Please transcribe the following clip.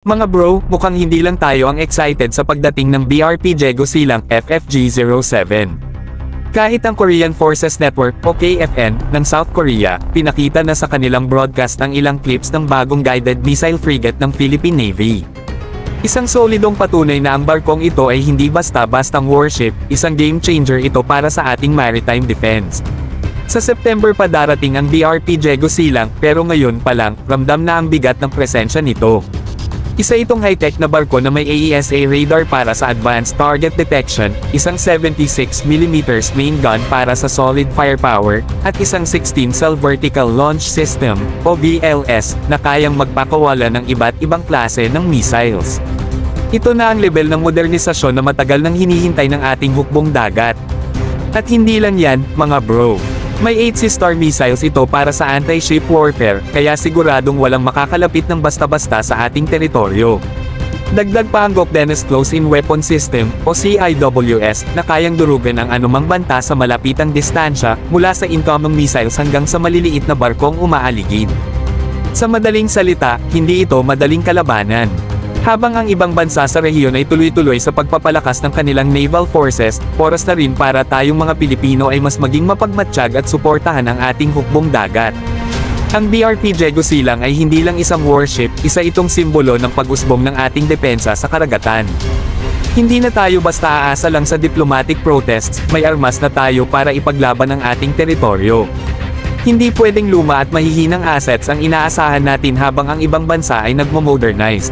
Mga bro, mukhang hindi lang tayo ang excited sa pagdating ng BRP Jego Silang FFG-07. Kahit ang Korean Forces Network o KFN ng South Korea, pinakita na sa kanilang broadcast ang ilang clips ng bagong guided missile frigate ng Philippine Navy. Isang solidong patunay na ang barkong ito ay hindi basta-bastang warship, isang game changer ito para sa ating maritime defense. Sa September pa darating ang BRP Jego Silang, pero ngayon pa lang, ramdam na ang bigat ng presensya nito. Isa itong high-tech na barko na may AESA radar para sa advanced target detection, isang 76mm main gun para sa solid firepower, at isang 16-cell vertical launch system, o VLS, na kayang magpakawala ng iba't ibang klase ng missiles. Ito na ang level ng modernisasyon na matagal nang hinihintay ng ating hukbong dagat. At hindi lang yan, mga bro. May 8 Sea-Star missiles ito para sa anti-ship warfare, kaya siguradong walang makakalapit ng basta-basta sa ating teritoryo. Dagdag pa ang Gokdenes Close-in Weapon System, o CIWS, na kayang durugan ang anumang banta sa malapitang distansya, mula sa incoming missiles hanggang sa maliliit na barkong umaaligid. Sa madaling salita, hindi ito madaling kalabanan. Habang ang ibang bansa sa rehiyon ay tuloy-tuloy sa pagpapalakas ng kanilang naval forces, oras na rin para tayong mga Pilipino ay mas maging mapagmatsyag at suportahan ang ating hukbong dagat. Ang BRP Jego Silang ay hindi lang isang warship, isa itong simbolo ng pag-usbong ng ating depensa sa karagatan. Hindi na tayo basta aasa lang sa diplomatic protests, may armas na tayo para ipaglaban ang ating teritoryo. Hindi pwedeng luma at mahihinang assets ang inaasahan natin habang ang ibang bansa ay nagmo-modernize.